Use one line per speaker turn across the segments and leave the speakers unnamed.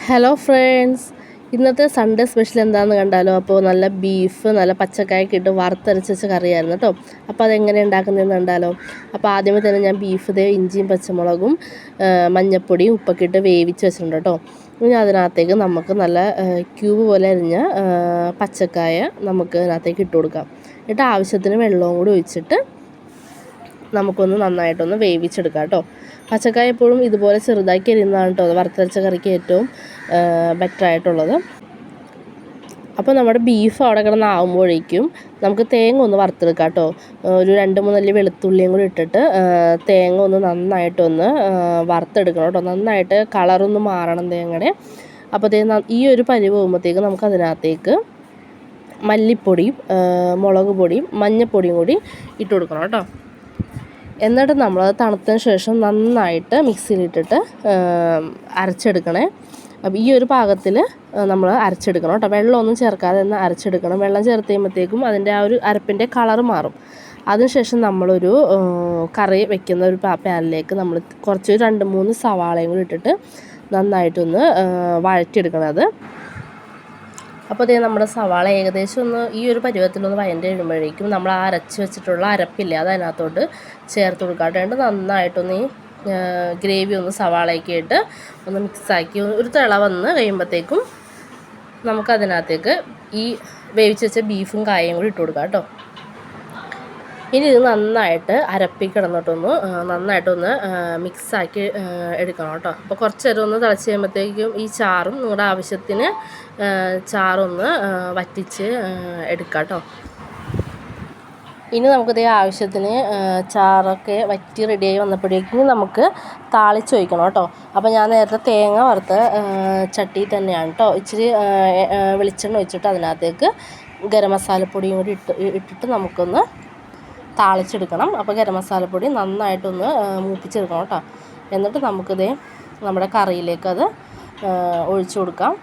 Hello friends, ഇന്നത്തെ Sunday special എന്താണെന്ന് കണ്ടാലോ. അപ്പോൾ നല്ല ബീഫ് നല്ല പച്ചക്കായൊക്കെ ഇട്ട് വറുത്തരച്ച് വെച്ച കറിയായിരുന്നു കേട്ടോ. അപ്പോൾ അതെങ്ങനെ ഉണ്ടാക്കുന്നതെന്ന് കണ്ടാലോ. അപ്പോൾ ആദ്യമേ തന്നെ ഞാൻ ബീഫ് ഇഞ്ചിയും പച്ചമുളകും മഞ്ഞൾപ്പൊടിയും ഉപ്പൊക്കെ ഇട്ട് വേവിച്ച് വെച്ചിട്ടുണ്ട് കേട്ടോ. ഇനി അതിനകത്തേക്ക് നമുക്ക് നല്ല ക്യൂബ് പോലെ അരിഞ്ഞ പച്ചക്കായ നമുക്ക് അതിനകത്തേക്ക് ഇട്ട് കൊടുക്കാം. എന്നിട്ട് ആവശ്യത്തിന് വെള്ളവും കൂടി ഒഴിച്ചിട്ട് നമുക്കൊന്ന് നന്നായിട്ടൊന്ന് വേവിച്ചെടുക്കാം കേട്ടോ. പച്ചക്കായ എപ്പോഴും ഇതുപോലെ ചെറുതാക്കി അരിയുന്നതാണ് കേട്ടോ വറുത്തരച്ച കറിക്ക് ഏറ്റവും ബെറ്ററായിട്ടുള്ളത്. അപ്പോൾ നമ്മുടെ ബീഫ് അവിടെ കിടന്നാകുമ്പോഴേക്കും നമുക്ക് തേങ്ങ ഒന്ന് വറുത്തെടുക്കാം കേട്ടോ. ഒരു 2-3 അല്ലി വെളുത്തുള്ളിയും കൂടി ഇട്ടിട്ട് തേങ്ങ ഒന്ന് നന്നായിട്ടൊന്ന് വറുത്തെടുക്കണം കേട്ടോ. നന്നായിട്ട് കളറൊന്ന് മാറണം തേങ്ങയുടെ. അപ്പോൾ ഈ ഒരു പരിവ് പോകുമ്പോഴത്തേക്ക് നമുക്ക് അതിനകത്തേക്ക് മല്ലിപ്പൊടിയും മുളക് പൊടിയും മഞ്ഞൾപ്പൊടിയും കൂടി ഇട്ട് കൊടുക്കണം കേട്ടോ. എന്നിട്ട് നമ്മൾ തണുത്തതിന് ശേഷം നന്നായിട്ട് മിക്സിയിലിട്ടിട്ട് അരച്ചെടുക്കണേ. അപ്പോൾ ഈ ഒരു പാകത്തിൽ നമ്മൾ അരച്ചെടുക്കണം കേട്ടോ. വെള്ളമൊന്നും ചേർക്കാതെ തന്നെ അരച്ചെടുക്കണം. വെള്ളം ചേർത്ത് കഴിയുമ്പോഴത്തേക്കും അതിൻ്റെ ആ ഒരു അരപ്പിൻ്റെ കളർ മാറും. അതിനുശേഷം നമ്മളൊരു കറി വെക്കുന്ന ഒരു പാനിലേക്ക് നമ്മൾ കുറച്ച് 2-3 സവാളയും കൂടി ഇട്ടിട്ട് നന്നായിട്ടൊന്ന് വഴറ്റിയെടുക്കണം അത്. അപ്പോൾ നമ്മുടെ സവാള ഏകദേശം ഒന്ന് ഈ ഒരു പരുവത്തിലൊന്ന് വഴറ്റി ഇടുമ്പോഴേക്കും നമ്മൾ ആ അരച്ച് വെച്ചിട്ടുള്ള അരപ്പില്ലേ അത് അതിനകത്തോട്ട് ചേർത്ത് കൊടുക്കാണ്ട് നന്നായിട്ടൊന്ന് ഈ ഗ്രേവി ഒന്ന് സവാളയൊക്കെ ഇട്ട് ഒന്ന് മിക്സാക്കി ഒരു തിള വന്ന് കഴിയുമ്പോഴത്തേക്കും നമുക്കതിനകത്തേക്ക് ഈ വേവിച്ച് വെച്ച ബീഫും കായയും കൂടി ഇട്ട് കൊടുക്കാം കേട്ടോ. ഇനി ഇത് നന്നായിട്ട് അരപ്പി കിടന്നിട്ടൊന്ന് നന്നായിട്ടൊന്ന് മിക്സാക്കി എടുക്കണം കേട്ടോ. അപ്പോൾ കുറച്ച് നേരം ഒന്ന് തിളച്ച് കഴിയുമ്പോഴത്തേക്കും ഈ ചാറും നിങ്ങളുടെ ആവശ്യത്തിന് ചാറൊന്ന് വറ്റിച്ച് എടുക്കാം കേട്ടോ. ഇനി നമുക്കിതേ ആവശ്യത്തിന് ചാറൊക്കെ വറ്റി റെഡിയായി വന്നപ്പോഴേക്കും നമുക്ക് താളിച്ച് ഒഴിക്കണം കേട്ടോ. അപ്പോൾ ഞാൻ നേരത്തെ തേങ്ങ വറുത്ത ചട്ടി തന്നെയാണ് കേട്ടോ. ഇച്ചിരി വെളിച്ചെണ്ണ ഒഴിച്ചിട്ട് അതിനകത്തേക്ക് ഗരം മസാലപ്പൊടിയും കൂടി ഇട്ടിട്ട് നമുക്കൊന്ന് താളിച്ചെടുക്കണം. അപ്പോൾ ഗരം മസാലപ്പൊടി നന്നായിട്ടൊന്ന് മൂപ്പിച്ചെടുക്കണം കേട്ടോ. എന്നിട്ട് നമുക്കിതേ നമ്മുടെ കറിയിലേക്ക് അത് ഒഴിച്ചു കൊടുക്കാം.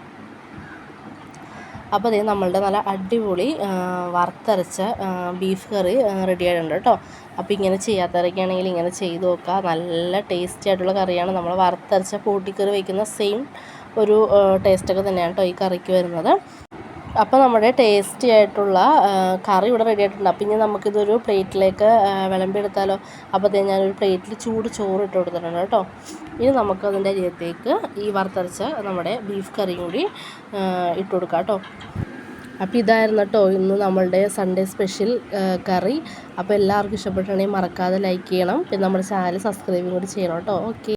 അപ്പോൾ നമ്മളുടെ നല്ല അടിപൊളി വറുത്തരച്ച ബീഫ് കറി റെഡി ആയിട്ടുണ്ട് കേട്ടോ. അപ്പോൾ ഇങ്ങനെ ചെയ്യാത്തവരൊക്കെ ആണെങ്കിൽ ഇങ്ങനെ ചെയ്ത് നോക്കുക. നല്ല ടേസ്റ്റി ആയിട്ടുള്ള കറിയാണ്. നമ്മൾ വറുത്തരച്ച പൂട്ടിക്കറി വയ്ക്കുന്ന സെയിം ഒരു ടേസ്റ്റൊക്കെ തന്നെയാണ് കേട്ടോ ഈ കറിക്ക് വരുന്നത്. അപ്പോൾ നമ്മുടെ ടേസ്റ്റി ആയിട്ടുള്ള കറി ഇവിടെ റെഡി ആയിട്ടുണ്ട്. അപ്പോൾ ഇനി നമുക്കിതൊരു പ്ലേറ്റിലേക്ക് വിളമ്പിയെടുത്താലോ. അപ്പോൾ ഞാനൊരു പ്ലേറ്റിൽ ചൂട് ചോറ് ഇട്ട് കൊടുത്തിട്ടുണ്ട് കേട്ടോ. ഇനി നമുക്കതിൻ്റെ അരിയത്തേക്ക് ഈ വറുത്തരച്ച നമ്മുടെ ബീഫ് കറിയും കൂടി ഇട്ട് കൊടുക്കാം കേട്ടോ. അപ്പോൾ ഇതായിരുന്നു കേട്ടോ ഇന്ന് നമ്മളുടെ സൺഡേ സ്പെഷ്യൽ കറി. അപ്പോൾ എല്ലാവർക്കും ഇഷ്ടപ്പെട്ടുണ്ടെങ്കിൽ മറക്കാതെ ലൈക്ക് ചെയ്യണം. പിന്നെ നമ്മുടെ ചാനൽ സബ്സ്ക്രൈബും കൂടി ചെയ്യണം കേട്ടോ. ഓക്കെ.